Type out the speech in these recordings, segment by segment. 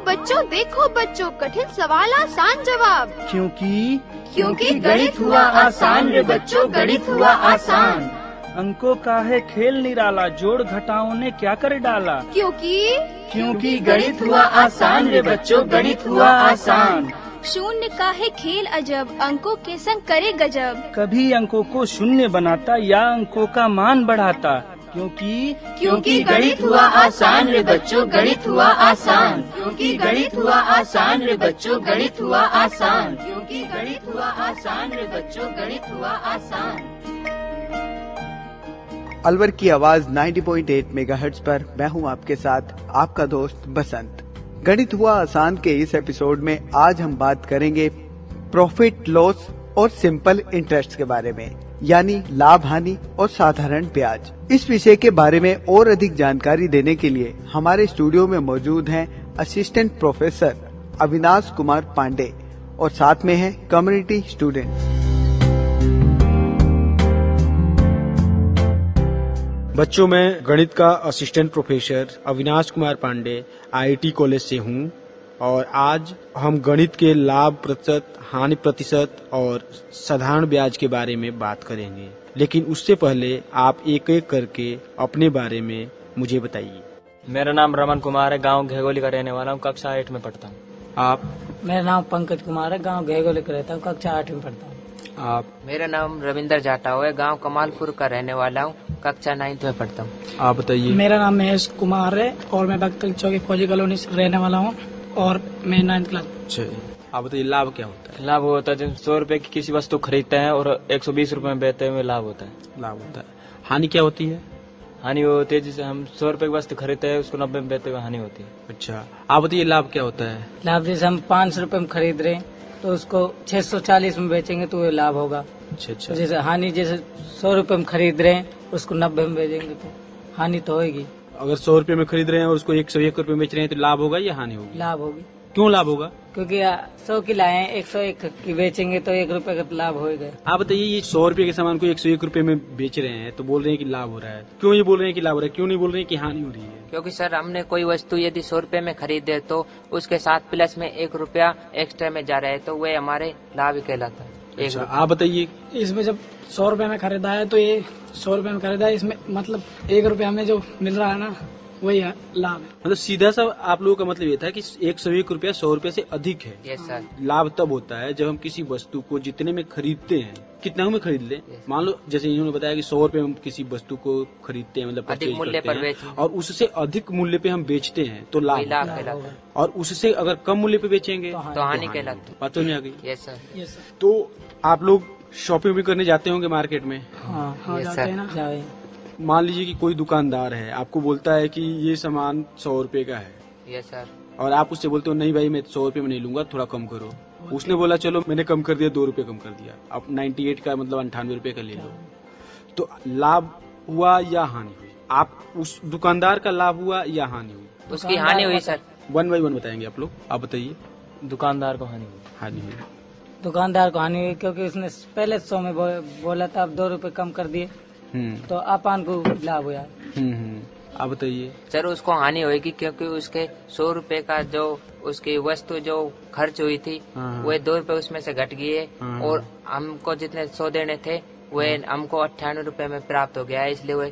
देखो बच्चों, कठिन सवाल आसान जवाब। क्योंकि गणित हुआ आसान रे बच्चों, गणित हुआ आसान। अंकों का है खेल निराला, जोड़ घटाओं ने क्या कर डाला। क्योंकि गणित हुआ आसान रे बच्चों, गणित हुआ आसान। शून्य का है खेल अजब, अंकों के संग करे गजब। कभी अंकों को शून्य बनाता या अंकों का मान बढ़ाता। क्योंकि गणित हुआ आसान रे बच्चों, गणित हुआ आसान। क्योंकि गणित हुआ आसान रे बच्चों, गणित हुआ आसान। क्योंकि गणित हुआ आसान रे बच्चों, गणित हुआ आसान। अलवर की आवाज 90.8 मेगाहर्ट्ज पर मैं हूं आपके साथ, आपका दोस्त बसंत। गणित हुआ आसान के इस एपिसोड में आज हम बात करेंगे प्रॉफिट लॉस और सिंपल इंटरेस्ट के बारे में, यानी लाभ हानि और साधारण ब्याज। इस विषय के बारे में और अधिक जानकारी देने के लिए हमारे स्टूडियो में मौजूद हैं असिस्टेंट प्रोफेसर अविनाश कुमार पांडे और साथ में हैं कम्युनिटी स्टूडेंट्स। बच्चों, मैं गणित का assistant professor Avinash Kumar Pandey IIT college से हूं और आज हम गणित के लाभ प्रतिशत, हानि प्रतिशत और साधारण ब्याज के बारे में बात करेंगे। लेकिन उससे पहले आप एक एक करके अपने बारे में मुझे बताइए। मेरा नाम रमन कुमार है, गांव घेगोली का रहने वाला हूँ, कक्षा 8 में पढ़ता हूँ। आप? मेरा नाम पंकज कुमार है, गांव घेगोली का रहता हूँ, कक्षा 8 में पढ़ता हूँ। आप? मेरा नाम रविंदर जाटव है, गांव कमालपुर का रहने वाला हूँ, कक्षा 9 में पढ़ता हूँ। आप बताइए। मेरा नाम महेश कुमार है और मैं बक्कल चौकी फौजी कॉलोनी से रहने वाला हूँ और मैं 9th क्लास। अच्छा, आप बताइए लाभ क्या होता है? लाभ होता है जब 100 रुपए की किसी वस्तु खरीदते हैं और 120 रुपए में बेचते हुए लाभ होता है। लाभ होता है। हानि क्या होती है? हानि होती है जैसे हम 100 रुपए की वस्तु खरीदते हैं, उसको 90 में बेचते हुए हानि होती है। अच्छा, आप बताइए लाभ क्या होता है? लाभ जैसे हम 500 रुपए में खरीद रहे हैं तो उसको 640 में बेचेंगे तो ये लाभ होगा। अच्छा। जैसे हानि जैसे 100 रुपए में खरीद रहे हैं उसको 90 में बेचेंगे तो हानि तो होगी। अगर 100 रुपए में खरीद रहे हैं और उसको 101 रुपए में बेच रहे हैं तो लाभ होगा या हानि होगी? लाभ होगी। क्यों लाभ होगा? क्योंकि 100 की लाए 101 की बेचेंगे तो 1 रुपए का लाभ होगा। आप बताइए, ये 100 रुपए के सामान को 101 रुपए में बेच रहे हैं तो बोल रहे हैं कि लाभ हो रहा है, क्यों ये बोल रहे हैं कि लाभ हो रहा है, क्यों नहीं बोल रहे हैं कि हानि हो रही है? क्योंकि सर हमने कोई वस्तु यदि 100 रुपए में खरीदे तो उसके साथ प्लस में 1 रुपया एक्स्ट्रा में जा रहा है तो वह हमारे लाभ ही कहलाता है। अच्छा, आप बताइए। इसमें जब 100 रुपए में खरीदा है तो ये 100 रुपए में खरीदा है, इसमें मतलब 1 रुपया हमें जो मिल रहा है ना वही लाभ है। मतलब सीधा सा आप लोगों का मतलब ये था कि 101 रुपया 100 रुपए से अधिक है। Yes sir. लाभ तब होता है जब हम किसी वस्तु को जितने में खरीदते हैं, कितना में खरीद ले, मान लो जैसे इन्होंने बताया कि 100 रुपए में किसी वस्तु को खरीदते हैं, मतलब अधिक मूल्य पर बेचते हैं और उससे अधिक मूल्य पे हम बेचते हैं तो लाभ कहलाता है। और उससे अगर कम मूल्य पे बेचेंगे तो हानि कहलाती है। बात समझ आ गई? Yes sir. तो आप लोग शॉपिंग भी करने जाते होंगे मार्केट में? हाँ जाते हैं ना। मान लीजिए कि कोई दुकानदार है, आपको बोलता है कि ये सामान 100 रुपए का है। Yes sir. और आप उससे बोलते हो नहीं भाई मैं 100 रुपए में नहीं लूंगा, थोड़ा कम करो। उसने बोला चलो मैंने कम कर दिया, 2 रुपए कम कर दिया, अब 98 का मतलब 98 रुपए का ले लो। तो लाभ हुआ या हानि हुई? आप उस दुकानदार का लाभ हुआ या हानि हुई? उसकी हानि हुई सर। 1 बाय 1 बताएंगे आप लोग। आप बताइए। दुकानदार को हानि हुई। हानि हुई। दुकानदार को हानि हुई क्योंकि उसने पहले 100 में बोला था, अब 2 रुपए कम कर दिए तो अपन को लाभ हुआ। आप बताइए। सर उसको हानि होगी क्योंकि उसके 100 रुपए का जो उसकी वस्तु जो खर्च हुई थी वह 2 रुपए उसमें से घट गई है और हमको जितने 100 देने थे वह हमको 98 रुपए में प्राप्त हो गया है, इसलिए वह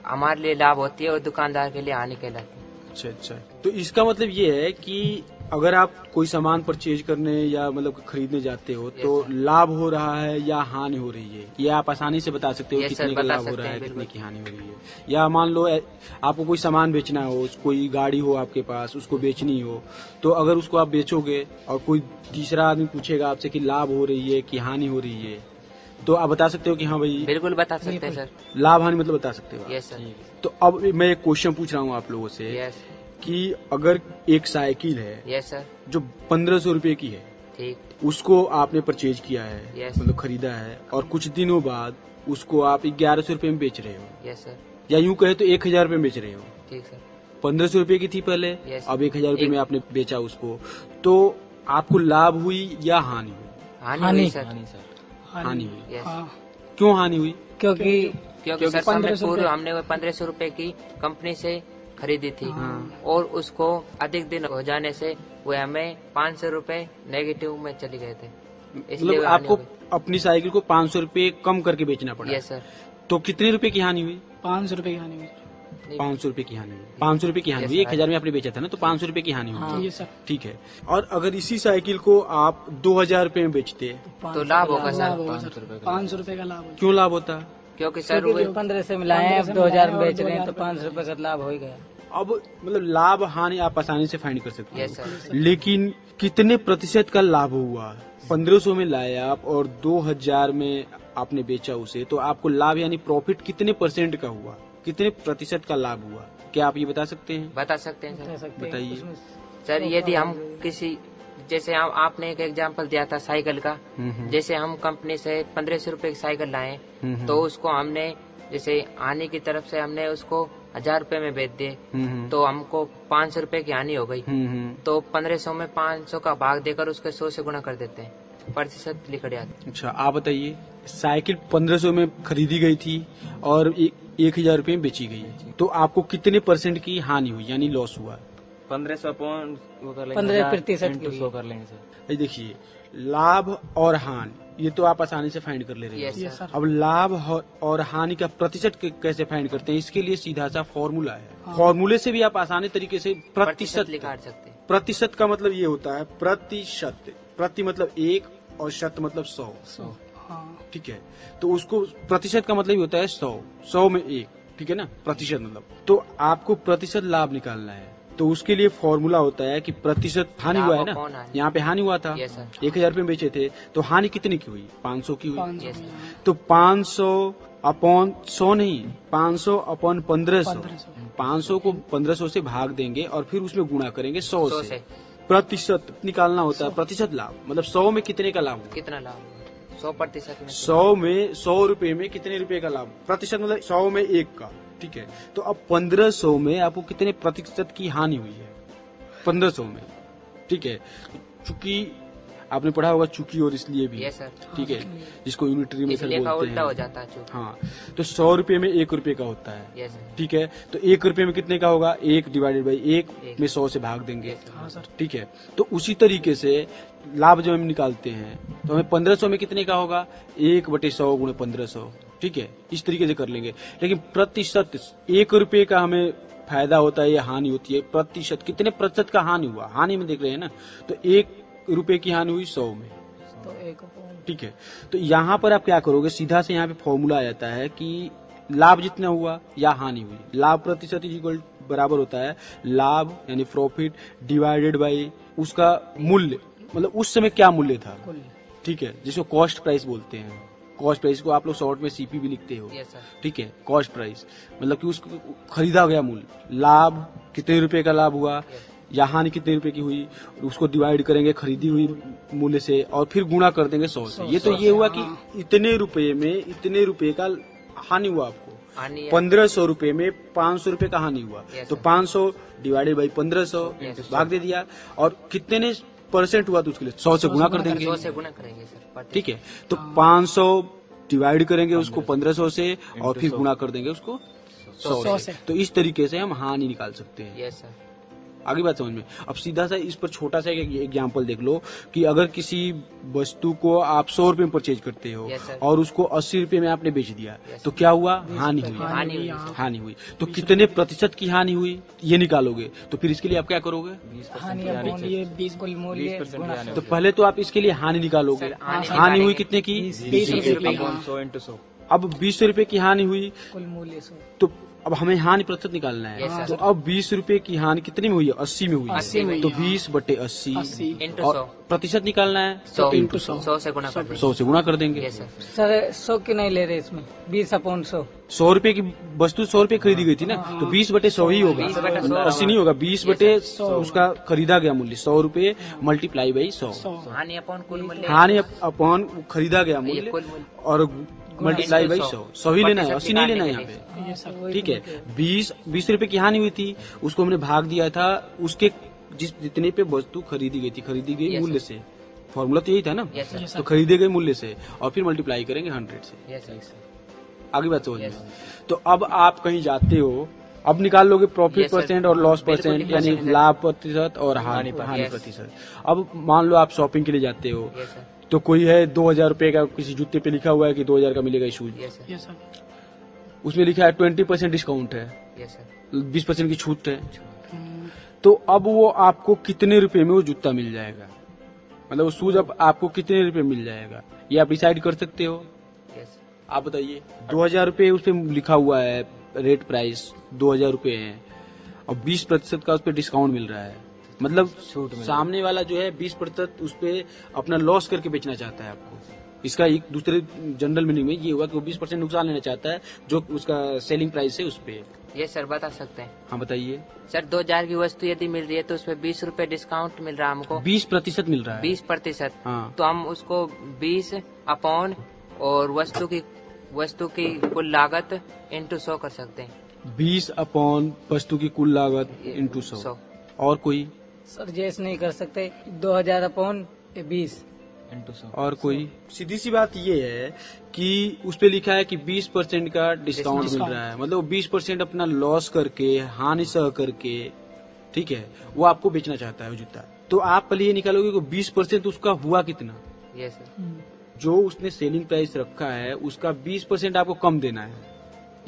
हमारे लिए लाभ होती है और दुकानदार के लिए हानि कहलाती है। अच्छा, तो इसका मतलब ये है कि अगर आप कोई सामान परचेज करने या मतलब खरीदने जाते हो तो लाभ हो रहा है या हानि हो रही है, ये आप आसानी से बता सकते हो कितने का लाभ हो रहा है, कितने की हानि हो रही है। या मान लो आपको कोई सामान बेचना हो, कोई गाड़ी हो आपके पास, उसको बेचनी हो, तो अगर उसको आप बेचोगे और कोई तीसरा आदमी पूछेगा आपसे कि लाभ हो रही है कि हानि हो रही है, तो आप बता सकते हो कि हाँ भाई? बिल्कुल बता सकते हैं सर। लाभ हानि मतलब बता सकते हो? Yes sir. तो अब मैं एक क्वेश्चन पूछ रहा हूँ आप लोगों से। यस। कि अगर एक साइकिल है, यस सर, जो 1500 रुपए की है, ठीक, उसको आपने परचेज किया है, यस, मतलब खरीदा है, और कुछ दिनों बाद उसको आप 1100 रुपए में बेच रहे हो, यस सर, या यूँ कहे तो 1000 रुपए में बेच रहे हो, ठीक सर। 1500 रुपए की थी पहले, अब 1000 रुपए में आपने बेचा उसको, तो आपको लाभ हुई या हानि हुई? हानि हुई सर। हानि हुई। क्यों हानि हुई? क्योंकि सर समय पूर्व हमने 1500 रुपए की कंपनी से खरीदी थी और उसको अधिक दिन हो जाने से वो हमें 500 रुपए नेगेटिव में चले गए थे। मतलब आपको अपनी साइकिल को 500 रुपए कम करके बेचना पड़ा? Yes sir. तो कितने रुपए की हानि हुई? 500 रुपए की हानि हुई। 500 रुपए की हानि हुई। 500 रुपए की हानि हुई। 1000 में आपने बेचा था ना, तो 500 रुपए की हानि हुई। ये सर। ठीक है। और अगर इसी साइकिल को आप 2000 रुपए में बेचते तो लाभ होगा सर। 500 रुपए का लाभ। क्यों लाभ होता? क्योंकि सर वो 15 से मिलाए, अब 2000 में बेच रहे हैं तो 500 रुपए का लाभ हो ही गया। अब मतलब लाभ हानि आप आसानी से फाइंड कर सकते यस हैं, सर। लेकिन कितने प्रतिशत का लाभ हुआ? 1500 में लाए आप और 2000 में आपने बेचा उसे, तो आपको लाभ यानी प्रॉफिट कितने परसेंट का हुआ, कितने प्रतिशत का लाभ हुआ? क्या आप ये बता सकते हैं? बता सकते हैं सर। बताइए सर, यदि हम किसी जैसे आपने एक एग्जांपल दिया था साइकिल का, जैसे हम कंपनी से 1500 रुपए की साइकिल लाए तो उसको हमने जैसे आने की तरफ से हमने उसको 1000 रुपए में बेच दिए तो हमको 500 रुपए की हानि हो गई। तो 1500 में 500 का भाग देकर उसके 100 से गुणा कर देते हैं, प्रतिशत लिख दिया। अच्छा, आप बताइए, साइकिल 1500 में खरीदी गई थी और 1000 रुपए में बेची गई, तो आपको कितने परसेंट की हानि हुई यानी लॉस हुआ? 15% की 100 कर लेंगे सर। देखिए, लाभ और हानि ये तो आप आसानी से फाइंड कर ले रहे हैं। सर। अब लाभ और हानि का प्रतिशत कैसे फाइंड करते हैं? इसके लिए सीधा सा फॉर्मूला है। फॉर्मूले से भी आप आसानी तरीके से प्रतिशत निकाल सकते हैं। प्रतिशत का मतलब ये होता है प्रतिशत, प्रति मतलब 1 और शत मतलब 100। ठीक है, तो उसको प्रतिशत का मतलब ये होता है 100 में 1, ठीक है ना, प्रतिशत मतलब। तो आपको प्रतिशत लाभ निकालना है, तो उसके लिए फॉर्मूला होता है कि प्रतिशत हानि हुआ है ना, यहाँ पे हानि हुआ था 1000 रुपए बेचे थे, तो हानि कितने की हुई? 500 की हुई। तो 500 अपॉन 100 नहीं, 500 अपॉन 1500। 500 को 1500 से भाग देंगे और फिर उसमें गुणा करेंगे 100 से। प्रतिशत निकालना होता है, प्रतिशत लाभ मतलब 100 में कितने का लाभ? कितना लाभ? 100% में 100 में 100 रुपए में कितने रुपए का लाभ? प्रतिशत मतलब 100 में 1 का। ठीक है, तो अब 1500 में आपको कितने प्रतिशत की हानि हुई है? 1500 में। ठीक है, चूंकि आपने पढ़ा होगा चूंकि और इसलिए भी। Yes sir. ठीक है, जिसको यूनिटरी मेथड बोलते हैं। उल्टा हो जाता है। हाँ, तो 100 रुपए में 1 रुपए का होता है। Yes sir. ठीक है, तो 1 रुपए में कितने का होगा? 1 डिवाइडेड बाई 1 में 100 से भाग देंगे। ठीक है, तो उसी तरीके से लाभ जब हम निकालते हैं तो हमें 1500 में कितने का होगा? 1/100 गुणे 1500। ठीक है, इस तरीके से कर लेंगे। लेकिन प्रतिशत 1 रुपए का हमें फायदा होता है या हानि होती है, प्रतिशत कितने प्रतिशत का हानि हुआ? हानि में देख रहे हैं ना, तो 1 रुपए की हानि हुई 100 में, तो 1। ठीक है, तो यहाँ पर आप क्या करोगे? सीधा से यहाँ पे फॉर्मूला आ जाता है कि लाभ जितना हुआ या हानि हुई, लाभ प्रतिशत इक्वल बराबर होता है लाभ यानी प्रॉफिट डिवाइडेड बाई उसका मूल्य, मतलब उस समय क्या मूल्य था। ठीक है, जिसको कॉस्ट प्राइस बोलते हैं। कॉस्ट प्राइस को आप लोग शॉर्ट में सीपी भी लिखते हो। ठीक है, कॉस्ट प्राइस मतलब कि उसको खरीदा गया मूल्य। लाभ कितने रुपए का लाभ हुआ या हानि कितने रुपए की हुई, उसको डिवाइड करेंगे खरीदी हुई मूल्य से और फिर गुणा कर देंगे 100 से। ये तो ये हुआ कि इतने रुपए में इतने रुपए का हानि हुआ आपको। 1500 रुपए में 500 रुपए का हानि हुआ, तो 500 डिवाइडेड बाई 1500 भाग दे दिया और कितने ने परसेंट हुआ तो उसके लिए 100 से गुणा कर देंगे। 100 से गुणा करेंगे सर। ठीक है, तो 500 डिवाइड करेंगे उसको 1500 से और फिर गुणा कर देंगे उसको 100 से। तो इस तरीके से हम हानि निकाल सकते हैं। Yes sir. आगे बात समझ में। अब सीधा सा इस पर छोटा सा एक एग्जांपल देख लो कि अगर किसी वस्तु को आप 100 रुपए में परचेज करते हो और उसको 80 रुपए में आपने बेच दिया, तो क्या हुआ? हानि हुई। हानि हुई। तो कितने प्रतिशत की हानि हुई ये निकालोगे, तो फिर इसके लिए आप क्या करोगे? तो पहले तो आप इसके लिए हानि निकालोगे। हानि हुई कितने की? 20 रुपए। अब 20 रुपए की हानि हुई तो अब हमें हानि प्रतिशत निकालना है। तो अब 20 रुपए की हानि कितने में हुई है? 80 में हुई है। तो 20/80 और प्रतिशत निकालना है 100 से गुणा कर देंगे। 100 से गुणा कर देंगे। सर 100 क्यों नहीं ले रहे इसमें? 20/100। 100 रुपए की वस्तु 100 रुपए खरीदी गई थी ना, तो 20/100 ही होगा, 80 नहीं होगा। 20/100 उसका खरीदा गया मूल्य 100 रुपए मल्टीप्लाई बाई 100। हानि अपॉन कुल मूल्य, हानि अपॉन खरीदा गया मूल्य और मल्टीप्लाई बाई 100 ही लेना है, 80 नहीं लेना है यहाँ पे। ठीक है, 20 रुपए की हानि हुई थी, उसको हमने भाग दिया था उसके जितने पे वस्तु खरीदी गई मूल्य से। फॉर्मूला तो यही था ना, तो खरीदे गए मूल्य से और फिर मल्टीप्लाई करेंगे 100 से। आगे बात समझ में। तो अब आप कहीं जाते हो अब निकाल लोगे प्रॉफिट Yes, sir. परसेंट और लॉस बिल्कुल परसेंट, यानी निकाल सकते हैं। लाभ प्रतिशत और हानि Yes. प्रतिशत। अब मान लो आप शॉपिंग के लिए जाते हो, यस सर, तो कोई है 2000 रुपए का, किसी जूते पे लिखा हुआ है कि 2000 का मिलेगा शूज, यस सर, ये सर उसमें लिखा है 20% डिस्काउंट है, यस सर। 20% की छूट है। तो अब वो आपको कितने रुपए में वो जूता मिल जाएगा, मतलब वो शूज अब आपको कितने रुपए मिल जाएगा, ये आप डिसाइड कर सकते हो। यस आप बताइए। 2000 रुपए उस पर लिखा हुआ है, रेट प्राइस 2000 रुपए है और 20% का उस पर डिस्काउंट मिल रहा है, मतलब सामने वाला जो है 20% उस पे अपना लॉस करके बेचना चाहता है आपको। इसका एक दूसरे जनरल मीनिंग में ये हुआ कि वो 20% नुकसान लेना चाहता है जो उसका सेलिंग प्राइस है उस पे। ये सर बता सकते हैं। हाँ बताइए। सर 2000 की वस्तु यदि मिल रही है तो उसमें 20 रुपए डिस्काउंट मिल रहा है हमको, 20% मिल रहा है। 20%। हाँ। तो हम उसको 20 अपॉन और वस्तु की कुल लागत इंटू 100 कर सकते हैं। 20 अपॉन वस्तु की कुल लागत इंटू 100। और कोई? सर जैसे नहीं कर सकते, 2000 अपॉन 20 इंटू 100। और कोई? सीधी सी बात ये है कि उस पे लिखा है कि 20% का डिस्काउंट मिल रहा है, मतलब 20% अपना लॉस करके, हानि सह करके, ठीक है, वो आपको बेचना चाहता है वो जूता। तो आप पहले ये निकालोगे कि 20% उसका हुआ कितना। यस सर, जो उसने सेलिंग प्राइस रखा है उसका 20% आपको कम देना है,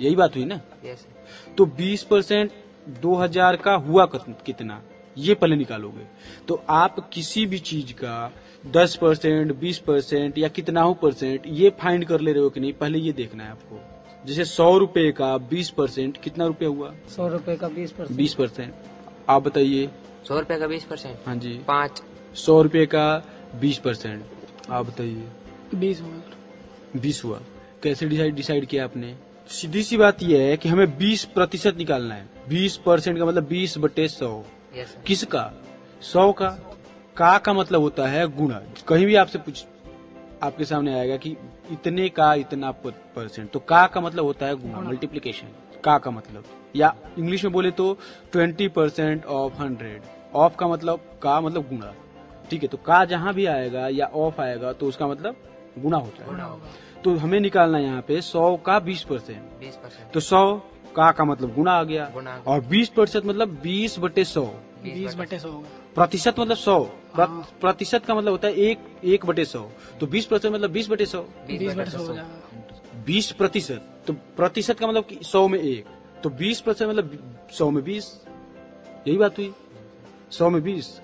यही बात हुई ना। यस सर, तो 20% 2000 का हुआ कितना, ये पहले निकालोगे। तो आप किसी भी चीज का 10%, 20% या कितना हो परसेंट, ये फाइंड कर ले रहे हो कि नहीं, पहले ये देखना है आपको। जैसे 100 रुपए का 20% कितना रुपया हुआ? 100 रुपए का 20%। 20%। आप बताइए। 100 रुपए का 20%। हाँ जी। 5। 100 रुपए का 20%। आप बताइए। 20 हुआ। 20 हुआ। कैसे डिसाइड किया आपने? सीधी सी बात यह है कि हमें 20% निकालना है। 20% का मतलब 20/100। यस सर, किसका? 100 का। का मतलब होता है गुणा। कहीं भी आपसे आपके सामने आएगा कि इतने का इतना परसेंट, तो का मतलब होता है गुणा, मल्टीप्लीकेशन। का मतलब, या इंग्लिश में बोले तो 20% ऑफ 100। ऑफ का मतलब गुणा, ठीक है। तो का जहां भी आएगा या ऑफ आएगा तो उसका मतलब गुणा होता है। तो हमें निकालना है यहाँ पे 100 का 20%। 20%। तो 100 का मतलब गुणा आ गया, गुणा आ गया। और 20% मतलब 20/100। 20/100 होगा। प्रतिशत मतलब 100। प्रतिशत का मतलब होता है 1/100। तो 20% मतलब 20/100। 20/100 हो जाएगा। 20%। तो प्रतिशत का मतलब 100 में 1, तो 20% मतलब 100 में 20। यही बात हुई, 100 में 20।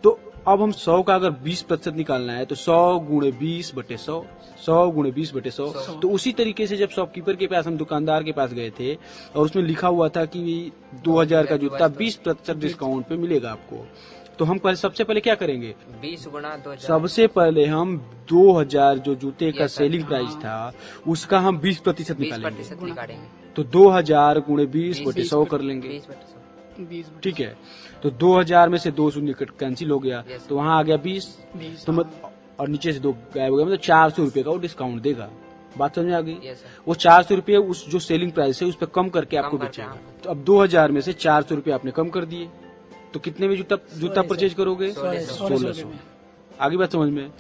तो अब हम 100 का अगर 20% निकालना है तो 100 गुणे 20/100, 100 गुणे 20/100। तो उसी तरीके से जब शॉपकीपर के पास, हम दुकानदार के पास गए थे और उसमें लिखा हुआ था कि 2000 का जूता 20% डिस्काउंट पे मिलेगा आपको, तो हम सबसे पहले क्या करेंगे? 20 गुणा 2000। सबसे पहले हम 2000 जो जूते का Yes, sir. सेलिंग प्राइस था उसका हम 20% 20% निकालेंगे। निकालेंगे। तो 2000 गुणे 20/100 कर लेंगे, 20/100। 20 ठीक है। तो 2000 में से 2 शून्य कैंसिल हो गया, Yes, तो वहाँ आ गया 20। तो और नीचे से 2 गायब हो गया, मतलब 400 रुपए का वो डिस्काउंट देगा। बात समझ में आ गई? यस सर, वो 400 रुपए उस जो सेलिंग प्राइस है उस पर कम करके आपको करके, बेचेगा। हाँ। तो अब 2000 में से 400 रुपए आपने कम कर दिए, तो कितने में जूता परचेज करोगे? 1600। आगे बात समझ में?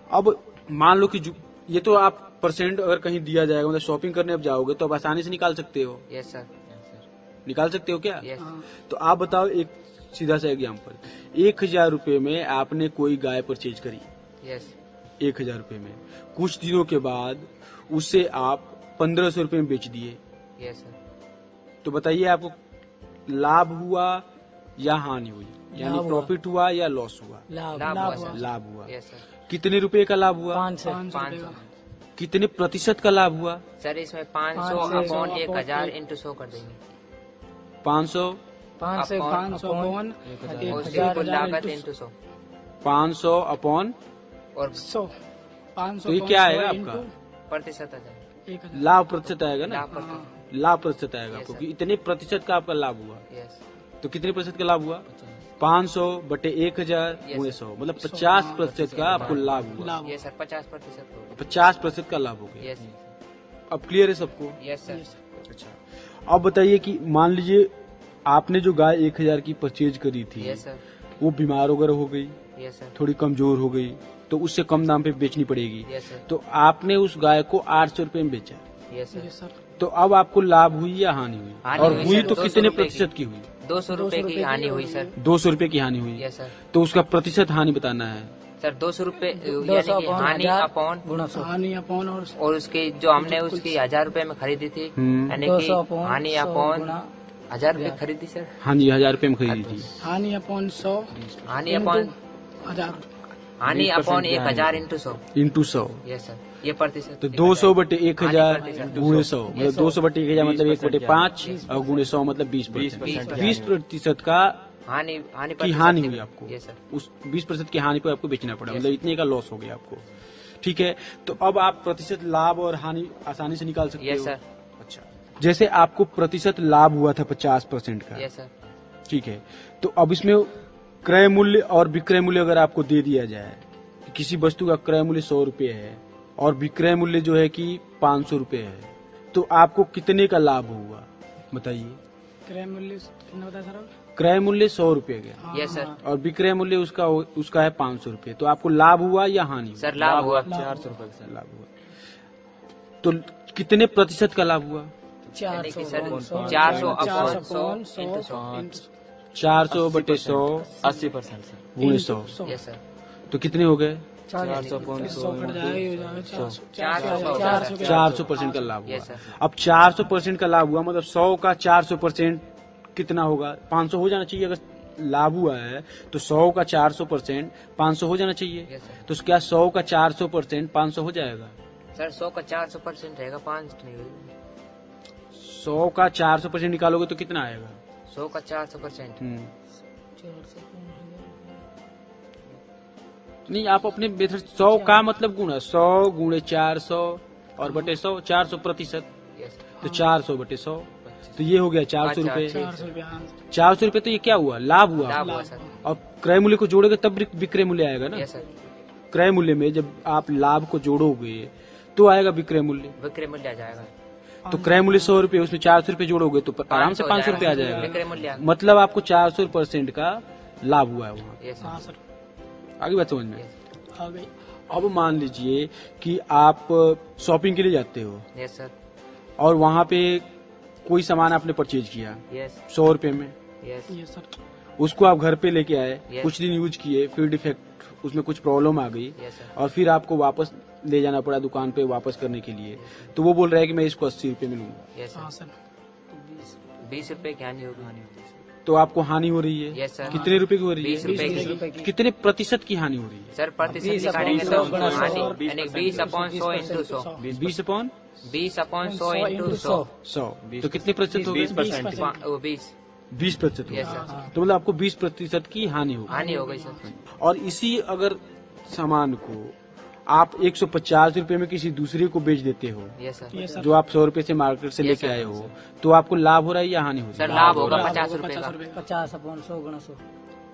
अब मान लो कि ये तो आप परसेंट अगर कहीं दिया जाएगा, मतलब शॉपिंग करने अब जाओगे तो आप आसानी से निकाल सकते हो। यस सर, निकाल सकते हो क्या? यस। तो आप बताओ, एक सीधा सा एग्जाम्पल। 1000 रुपए में आपने कोई गाय परचेज करी, यस 1000 रुपए में। कुछ दिनों के बाद उसे आप 1500 रुपए में बेच दिए, यस सर। तो बताइए आपको लाभ हुआ या हानि हुई, यानी प्रॉफिट हुआ या लॉस हुआ? लाभ हुआ सर। लाभ हुआ। Yes sir. कितने रुपए का लाभ हुआ? 500। कितने प्रतिशत का लाभ हुआ? सर इसमें 500 अपॉन 1000 इंटू 100 कर देंगे। 500 500 अपॉन उसकी कुल लागत इंटू 100 500 अपॉन और 100। 500 तो ये क्या आएगा आपका? प्रतिशत आ जाएगा। 1000। लाभ प्रतिशत आएगा ना? लाभ प्रतिशत। लाभ प्रतिशत आएगा Yes, आपको sir. कि इतने प्रतिशत का आपका लाभ हुआ। यस तो कितने प्रतिशत का लाभ हुआ? 500/1000 Yes, गुणे sir. 100, मतलब 50% का आपको लाभ हुआ। यस सर, 50% होगा। 50% का लाभ हो गया। यस अब क्लियर है सबको? Yes sir. अच्छा, अब बताइए कि मान लीजिए आपने जो गाय 1000 की परचेज करी थी, यस सर। वो बीमार वगैरह हो गई, यस सर। थोड़ी कमजोर हो गई, तो उससे कम दाम पे बेचनी पड़ेगी। Yes sir. तो आपने उस गाय को 800 रुपए में बेचा, यस यस सर। सर। तो अब आपको लाभ हुई या हानि हुई? हानि और हुई हुई सर, तो 200 कितने रुपए प्रतिशत की हुई? 200 रुपए की हानि हुई सर। 200 रुपए की हानि हुई। Yes sir. तो उसका प्रतिशत हानि बताना है सर 200 रुपए यानी कि हानि अपॉन हानि अपॉन और उसकी जो हमने उसकी 1000 रुपए में खरीदी थी, यानी कि हानि अपॉन 1000 रुपए खरीदी सर। हाँ जी, 1000 रुपए में खरीदी थी। हानि अपॉन 100 हानि अपॉन 1000 हानि upon 1000 into 100। Into 100। Yes sir, ये प्रतिशत। तो 200 बटे 1000 गुणे 100 मतलब 200 बटे 1000 मतलब 1 बटे 5 और गुणे 100 मतलब 20% का हानि की हानि हुई आपको। Yes sir. उस 20% की हानि पर आपको बेचना पड़ा, मतलब इतने का लॉस हो गया आपको। ठीक है, तो अब आप प्रतिशत लाभ और हानि आसानी से निकाल सकते हो। Yes sir. अच्छा, जैसे आपको प्रतिशत लाभ हुआ था 50% का। Yes sir. ठीक है, तो अब इसमें क्रय मूल्य और विक्रय मूल्य अगर आपको दे दिया जाए कि किसी वस्तु का क्रय मूल्य 100 रुपये है और विक्रय मूल्य जो है कि 500 रुपये है, तो आपको कितने का लाभ होगा बताइए? क्रय मूल्य कितना होता है सर? क्रय मूल्य 100 रुपये का। Yes sir. और विक्रय मूल्य उसका है 500 रुपये, तो आपको लाभ हुआ या हानि हुआ? सर लाभ हुआ। 400 रुपए का लाभ हुआ। तो कितने प्रतिशत का लाभ हुआ? 400 अपॉन 100 इंटू 100। 400 बटे 100 80% सर। गुणे 100। Yes sir. तो कितने हो गए? 400% का लाभ हुआ। Yes sir. अब 400% का लाभ हुआ मतलब 100 का 400% कितना होगा? 500 हो जाना चाहिए। अगर लाभ हुआ है तो 100 का 400% 500 हो जाना चाहिए। Yes sir. तो क्या 100 का 400% 500 हो जाएगा? सर 100 का 400% रहेगा, 5 नहीं होगा। 100 का 400% निकालोगे तो कितना आएगा? 100 का 400%। नहीं, आप अपने मेथड 100 का मतलब गुणा 100 गुणे 400 और बटे 100 400 प्रतिशत, यस। तो 400 बटे 100 तो ये हो गया 400 रुपए। 400 रुपए तो ये क्या हुआ? लाभ हुआ। लाभ हुआ सर। और क्रय मूल्य को जोड़ोगे तब विक्रय मूल्य आएगा ना। Yes sir. क्रय मूल्य में जब आप लाभ को जोड़ोगे तो आएगा विक्रय मूल्य। विक्रय मूल्य आ जाएगा। तो क्रय मूल्य 100 रुपए, उसमें 400 रुपए जोड़ोगे तो आराम से 500 रुपए आ जाएगा। विक्रय मूल्य मतलब आपको 400% का लाभ हुआ है वहाँ। यस हाँ सर। सर आगे बात समझ में आ गई। अब मान लीजिए कि आप शॉपिंग के लिए जाते हो यस सर। और वहाँ पे कोई सामान आपने परचेज किया यस 100 रुपए में, यस ये सर उसको आप घर पे लेके आए, Yes. कुछ दिन यूज किए, फिर डिफेक्ट उसमें कुछ प्रॉब्लम आ गई यस सर। और फिर आपको वापस ले जाना पड़ा दुकान पे वापस करने के लिए, तो वो बोल रहा है कि मैं इसको 80 रुपए में लूंगा, यस हाँ सर। सर 20 रुपए की हानि होगी। तो आपको हानि हो रही है। Yes, sir. कितने रुपए की हो रही 20 है? रुपए की। कितने प्रतिशत की हानि हो रही है? सर प्रतिशत निकालेंगे तो हानि यानी 20 upon 100 into 100। 20 upon 20 upon 100 into 100। 100 तो कितने प्रतिशत हो गए? 20%। वो 20 20% हो Yes, गया। sir. तो मतलब आपको 20% की हानि होगी। हानि हो गई सर। और इसी अगर सामान को आप 150 रुपए में किसी दूसरे को बेच देते हो, यस सर। ये सर जो आप 100 रुपए से मार्केट से Yes, लेके sir. आए हो, तो आपको लाभ हो रहा है या हानि हो रही सर है? लाभ होगा 50 रुपए का। 50 अपॉन 100 गुणा 100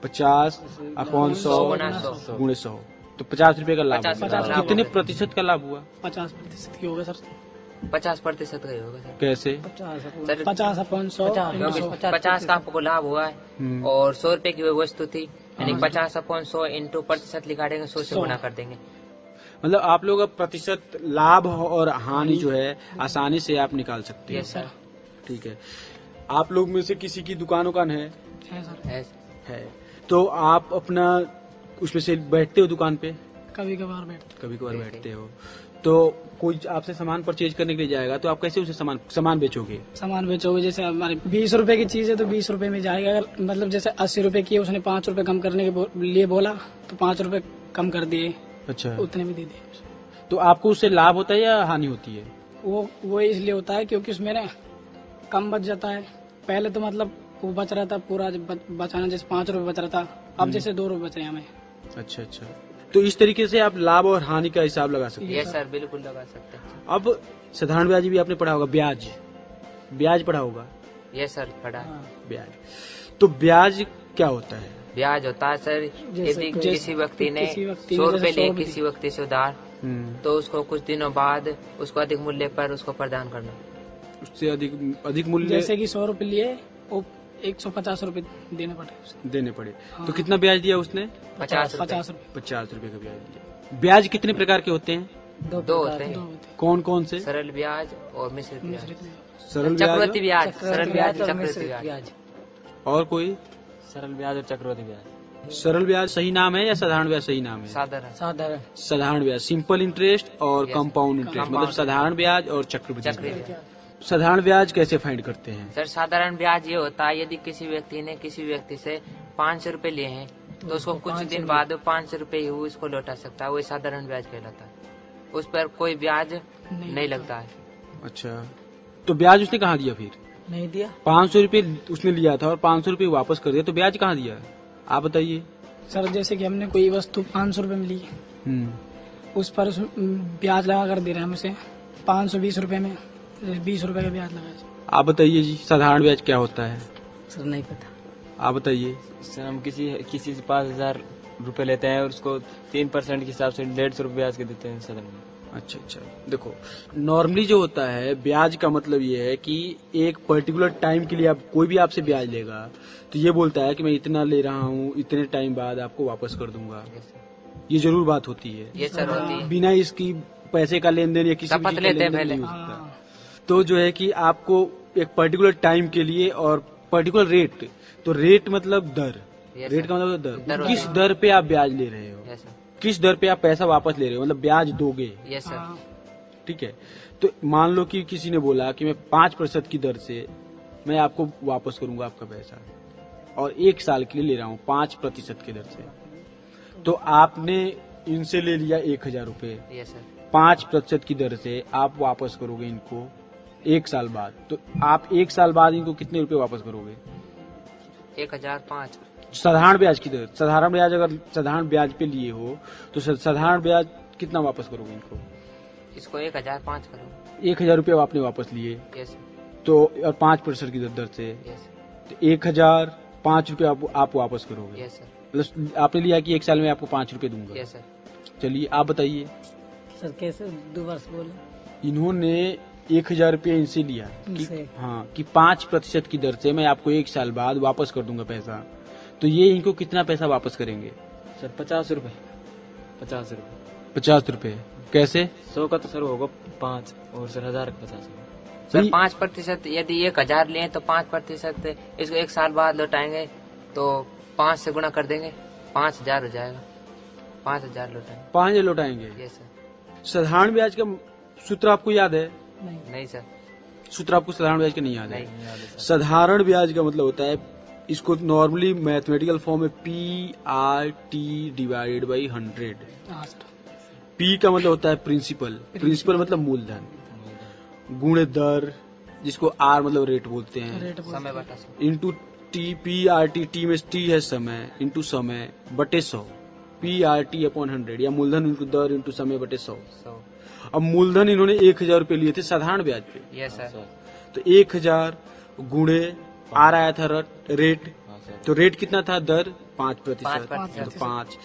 50 अपॉन 100 गुणा 100 गुणे 100 तो 50 रुपए का लाभ 50 होगा। लाभ कितने होगा। प्रतिशत का लाभ हुआ? 50% की होगा सर। 50% का ही होगा सर। कैसे? 50 अपॉन सर 50 अपॉन 100 क्योंकि 50 का आपको लाभ हुआ है और 100 रुपए की वो वस्तु थी, यानी 50 अपॉन 100 इंटू प्रतिशत लिखाड़ेंगे 100 से गुणा कर देंगे। मतलब आप लोग अब प्रतिशत लाभ और हानि जो है आसानी से आप निकाल सकते हैं। Yes sir. ठीक है, आप लोग में से किसी की दुकान उकान है? सर है तो आप अपना उसमें से बैठते हो दुकान पे? कभी कभार बैठते कभी कभार बैठते हो। तो कोई आपसे सामान परचेज करने के लिए जाएगा तो आप कैसे उसे सामान बेचोगे? सामान बेचोगे, जैसे हमारे 20 रुपए की चीज है तो 20 रुपए में जाएगा। अगर मतलब जैसे 80 रुपए की है, उसने 5 रुपए कम करने के लिए बोला तो 5 रुपए कम कर दिए, अच्छा, उतने में दे दिए। तो आपको उससे लाभ होता है या हानि होती है? वो इसलिए होता है क्योंकि उसमें ना कम बच जाता है। पहले तो मतलब वो बच रहा था पूरा बचाना, जैसे 5 रुपए बच रहा था, अब जैसे 2 रुपए बच रहे हैं हमें। अच्छा अच्छा, तो इस तरीके से आप लाभ और हानि का हिसाब लगा सकते हैं। यस सर, बिल्कुल लगा सकते हैं। अब साधारण ब्याज भी आपने पढ़ा होगा, ब्याज पढ़ा होगा। यस सर, पढ़ा है। ब्याज, तो ब्याज क्या होता है? ब्याज होता है सर, यदि किसी व्यक्ति ने 100 रुपए लिए किसी व्यक्ति से उधार, तो उसको कुछ दिनों बाद उसको अधिक मूल्य पर उसको प्रदान करना। उससे अधिक मूल्य, जैसे कि 100 रुपए लिए वो 150 रुपए देने पड़े। तो कितना ब्याज दिया उसने? 50 रुपए। 50 रुपए। 50 रुपए का ब्याज दिया। ब्याज कितने प्रकार के होते हैं? दो होते हैं। कौन कौन से? सरल ब्याज और मिश्रित ब्याज। सरल चक्रवृद्धि ब्याज ब्याज, सरल ब्याज, चक्रवृद्धि ब्याज। और कोई? सरल ब्याज और चक्रवृद्धि ब्याज। सरल ब्याज सही नाम है या साधारण ब्याज सही नाम है? साधारण। साधारण ब्याज, सिंपल इंटरेस्ट और कंपाउंड इंटरेस्ट, मतलब साधारण ब्याज और चक्रवृद्धि ब्याज। साधारण ब्याज कैसे फाइंड करते हैं? सर साधारण ब्याज ये होता है, यदि किसी व्यक्ति ने किसी व्यक्ति से 500 रुपए लिए हैं तो उसको कुछ दिन बाद 500 रुपए ही उसको लौटा सकता है, वो साधारण ब्याज कहलाता है। उस पर कोई ब्याज नहीं लगता है। अच्छा, तो ब्याज उसने कहाँ दिया फिर? नहीं दिया। 500 रुपए उसने लिया था और 500 रुपए वापस कर दिया, तो ब्याज कहाँ दिया? आप बताइए। सर जैसे कि हमने कोई वस्तु 500 रुपए में ली, उस पर ब्याज लगा कर दे रहे हैं हमसे 520 रुपए में 20 रुपए का ब्याज लगा। आप बताइए जी, साधारण ब्याज क्या होता है? सर नहीं पता। आप बताइए। सर हम किसी से 5,000 रुपए लेते हैं और उसको 3% के हिसाब से 150 रुपए ब्याज के देते हैं सदन में। अच्छा, देखो नॉर्मली जो होता है ब्याज का मतलब ये है कि एक पर्टिकुलर टाइम के लिए आप कोई भी आपसे ब्याज लेगा तो ये बोलता है कि मैं इतना ले रहा हूँ, इतने टाइम बाद आपको वापस कर दूंगा। ये जरूर बात होती है। ये सर होती है। बिना इसकी पैसे का लेन देन या किसी शपथ लेते हैं पहले। नहीं हो सकता। तो जो है कि आपको एक पर्टिकुलर टाइम के लिए और पर्टिकुलर रेट, तो रेट मतलब दर, रेट का मतलब दर, किस दर पे आप ब्याज ले रहे हो, किस दर पे आप पैसा वापस ले रहे हो, मतलब ब्याज दोगे। Yes sir. ठीक है, तो मान लो कि किसी ने बोला कि मैं 5% की दर से मैं आपको वापस करूंगा आपका पैसा, और 1 साल के लिए ले रहा हूँ 5% की दर से, तो आपने इनसे ले लिया 1,000 रुपए। Yes sir. 5% की दर से आप वापस करोगे इनको 1 साल बाद, तो आप 1 साल बाद इनको कितने रुपए वापस करोगे? 1,005। साधारण ब्याज की दर, साधारण ब्याज अगर साधारण ब्याज पे लिए हो तो साधारण ब्याज कितना वापस करोगे इनको? इसको 1,005 करो। 1,000 रुपये आपने वापस लिए। यस। तो और 5% की दर से, यस, तो 1,005 रुपये आप वापस करोगे। Yes sir. मतलब आपने लिया कि 1 साल में आपको 5 रुपये दूंगा। Yes sir. चलिए आप बताइए। सर कैसे दोबारा से बोले? इन्होंने 1,000 रुपये इनसे लिया कि, हाँ, कि 5% की दर से मैं आपको 1 साल बाद वापस कर दूंगा पैसा, तो ये इनको कितना पैसा वापस करेंगे? सर 50 रुपए। 50 रुपए। 50 रुपए कैसे? 100 का तो सर होगा 5 और सर 1000 का 50 रुपए। सर 5%, यदि 1,000 लें तो 5% इसको 1 साल बाद लौटाएंगे तो 5 से गुणा कर देंगे, 5,000 हो जाएगा। 5,000 लौटाएंगे। 5,000 लौटाएंगे। Yes sir. साधारण ब्याज का सूत्र आपको याद है? नहीं सर। सूत्र आपको साधारण ब्याज का नहीं याद है? नहीं। साधारण ब्याज का मतलब होता है, इसको नॉर्मली मैथमेटिकल फॉर्म में PRT डिवाइडेड बाई 100। P का मतलब होता है प्रिंसिपल, प्रिंसिपल मतलब मूलधन, गुणे दर जिसको R मतलब रेट बोलते हैं, समय बटा इंटू T, PRT, T में T है समय, इंटू समय बटे 100, PRT अपॉन 100, या मूलधन इंटू दर इंटू समय बटे 100। अब मूलधन इन्होंने 1,000 रुपये लिए थे साधारण ब्याज पे। Yes sir. तो 1,000 गुणे R आया था रेट, तो रेट कितना था? दर 5%, तो 5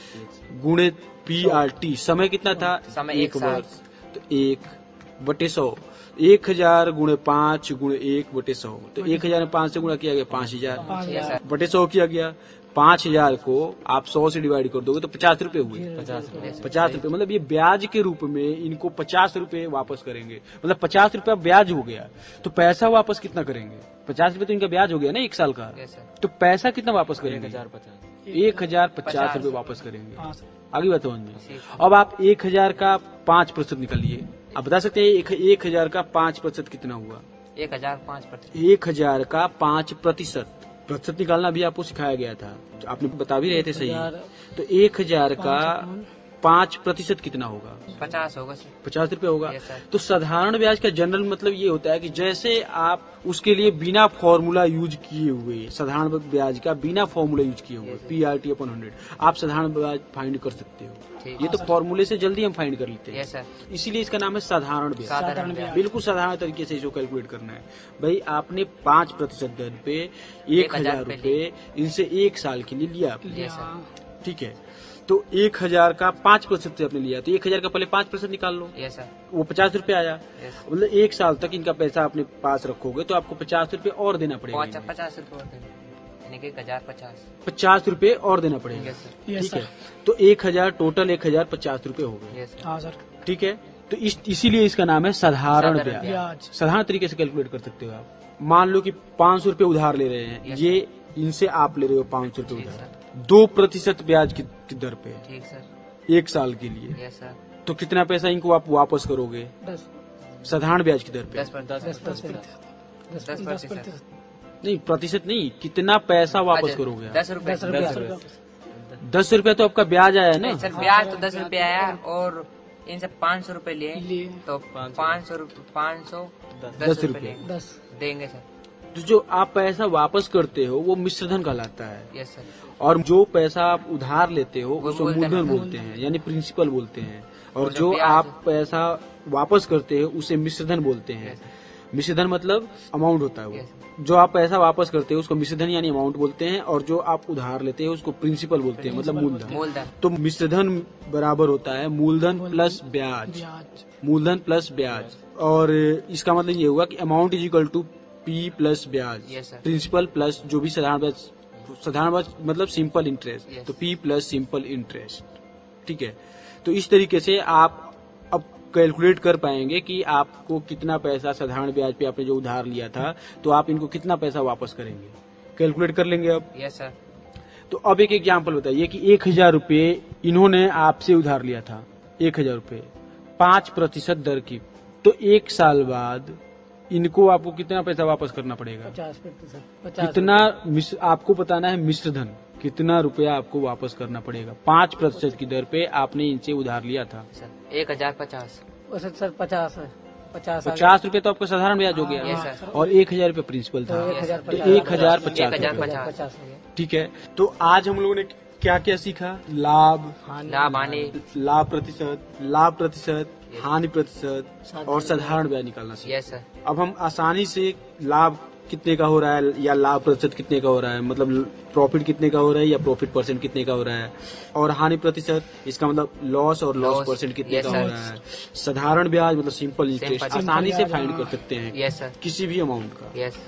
गुणे PRT, समय कितना था? समय 1 वर्ष, तो 1 बटे 100। 1,000 गुणे 5 गुणे 1 बटे 100, तो 1,000 में 5 से गुणा किया गया 5,000 बटे 100 किया गया। 5,000 को आप 100 से डिवाइड कर दोगे तो 50 रुपए हुए। 50 रुपए मतलब ये ब्याज के रूप में इनको 50 रुपए वापस करेंगे, मतलब 50 रुपया ब्याज हो गया। तो पैसा वापस कितना करेंगे? 50 रुपए तो इनका ब्याज हो गया ना 1 साल का, तो पैसा कितना वापस करेंगे? 1,050 रुपए वापस करेंगे। आगे बात समझ में। अब आप 1,000 का 5% निकालिए। आप बता सकते हैं 1,000 का 5% कितना हुआ? 1,005%। 1,000 का 5% प्रतिशत निकालना भी आपको सिखाया गया था, आपने बता भी रहे थे सही। तो 1,000 का 5% कितना होगा? 50 होगा सर। 50 रुपए होगा। तो साधारण ब्याज का जनरल मतलब ये होता है कि जैसे आप उसके लिए बिना फॉर्मूला यूज किए हुए, साधारण ब्याज का बिना फॉर्मूला यूज किए हुए PRT अपॉन 100 आप साधारण ब्याज फाइंड कर सकते हो। ये तो फॉर्मूले से जल्दी हम फाइंड कर लेते हैं, इसीलिए इसका नाम है साधारण ब्याज। बिल्कुल साधारण तरीके से इसको कैलकुलेट करना है। भाई आपने 5% दर पे 1,000 रुपए इनसे 1 साल के लिए लिया, ठीक है। तो 1,000 का 5% से आपने लिया, तो 1,000 का पहले 5% निकाल लो। वो 50 रुपए आया। मतलब 1 साल तक इनका पैसा अपने पास रखोगे तो आपको 50 रुपए और देना पड़ेगा। 50 रुपए और देना, यानी कि 1,050। 50 रुपए और देना पड़ेगा, ठीक है। तो 1,000 टोटल 1,050 रुपए हो गए, ठीक है। तो इसीलिए इसका नाम है साधारण ब्याज। ब्याज। साधारण तरीके से कैलकुलेट कर सकते हो आप। मान लो कि 500 रुपए उधार ले रहे हैं, ये इनसे आप ले रहे हो 500 रुपए उधार, 2% ब्याज की दर पे ठीक सर, 1 साल के लिए। Yes sir. तो कितना पैसा इनको आप वापस करोगे 10 साधारण ब्याज की दर पे? 10%। नहीं, प्रतिशत नहीं, कितना पैसा वापस करोगे आप? 10 रुपए। 10 रुपया तो आपका ब्याज आया है ना? सर ब्याज तो 10 रुपए आया और इनसे 500 रुपए लिए तो 500 10 रुपए 10 देंगे सर। तो जो आप पैसा वापस करते हो वो मिश्रधन कहलाता है। Yes sir. और जो पैसा आप उधार लेते हो वो उसको मूलधन बोलते हैं, यानी प्रिंसिपल बोलते हैं। और जो जो ब्याज- आप पैसा वापस करते हो उसे मिश्रधन बोलते हैं। मिश्रधन मतलब अमाउंट होता है वो। जो आप पैसा वापस करते हो उसको मिश्रधन यानी अमाउंट बोलते हैं, और जो आप उधार लेते हो उसको प्रिंसिपल बोलते हैं, मतलब मूलधन। मूलधन। तो मिश्रधन बराबर होता है मूलधन प्लस ब्याज, मूलधन प्लस ब्याज। और इसका मतलब ये हुआ कि amount is equal to P plus ब्याज, Yes, sir. प्रिंसिपल प्लस जो भी साधारण ब्याज, साधारण ब्याज मतलब सिंपल इंटरेस्ट, Yes. तो पी प्लस सिंपल इंटरेस्ट। ठीक है, तो इस तरीके से आप अब कैलकुलेट कर पाएंगे कि आपको कितना पैसा साधारण ब्याज पे आपने जो उधार लिया था, तो आप इनको कितना पैसा वापस करेंगे, कैलकुलेट कर लेंगे अब। Yes sir. तो अब एक एग्जाम्पल बताइए कि 1000 रुपये इन्होंने आपसे उधार लिया था, 1000 रुपये 5% दर की, तो 1 साल बाद इनको आपको कितना पैसा वापस करना पड़ेगा? 50%। कितना आपको बताना है मिश्रधन, कितना रुपया आपको वापस करना पड़ेगा? 5% की दर पे आपने इनसे उधार लिया था सर 1050। वैसे सर 50 है, 50 रुपये तो आपका साधारण ब्याज हो Yes, गया, sir. और 1000 रुपये प्रिंसिपल था, तो 1050 1050। ठीक है। तो आज हम लोगों ने क्या क्या सीखा? लाभ, लाभ हानि, लाभ प्रतिशत, हानि प्रतिशत और साधारण ब्याज निकालना सीखा। Yes sir. अब हम आसानी से लाभ कितने का हो रहा है या लाभ प्रतिशत कितने का हो रहा है, मतलब प्रॉफिट कितने का हो रहा है या प्रॉफिट परसेंट कितने का हो रहा है, और हानि प्रतिशत इसका मतलब लॉस और लॉस परसेंट कितने Yes, का हो sir. रहा है। साधारण ब्याज मतलब सिंपल इंटरेस्ट Simple. आसानी से फाइंड कर सकते हैं यस सर। किसी भी अमाउंट का। यस।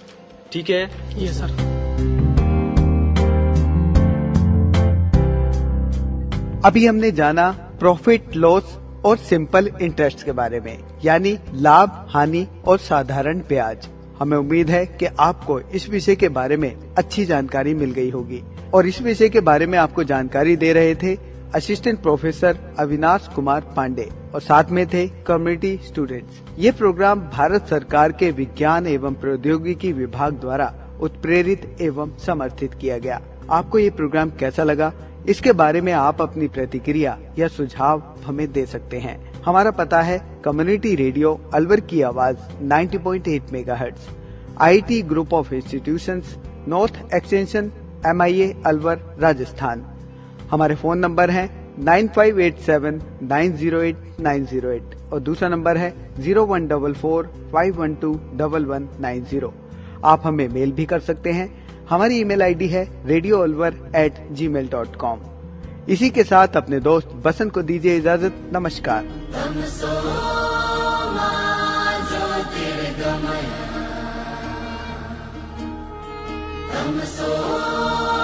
ठीक है, ये सर। अभी हमने जाना प्रॉफिट लॉस और सिंपल इंटरेस्ट के बारे में, यानी लाभ हानि और साधारण ब्याज। हमें उम्मीद है कि आपको इस विषय के बारे में अच्छी जानकारी मिल गई होगी। और इस विषय के बारे में आपको जानकारी दे रहे थे असिस्टेंट प्रोफेसर अविनाश कुमार पांडे, और साथ में थे कम्युनिटी स्टूडेंट्स। ये प्रोग्राम भारत सरकार के विज्ञान एवं प्रौद्योगिकी विभाग द्वारा उत्प्रेरित एवं समर्थित किया गया। आपको ये प्रोग्राम कैसा लगा, इसके बारे में आप अपनी प्रतिक्रिया या सुझाव हमें दे सकते हैं। हमारा पता है कम्युनिटी रेडियो अलवर की आवाज 90.8 megahertz, IT group of institutions, north extension, MIA Alwar, Rajasthan. हमारे फोन नंबर हैं 9587908908 और दूसरा नंबर है 0144512190। आप हमें मेल भी कर सकते हैं। हमारी ईमेल आईडी है radioalwar@gmail.com। इसी के साथ अपने दोस्त बसंत को दीजिए इजाजत। नमस्कार। तमसो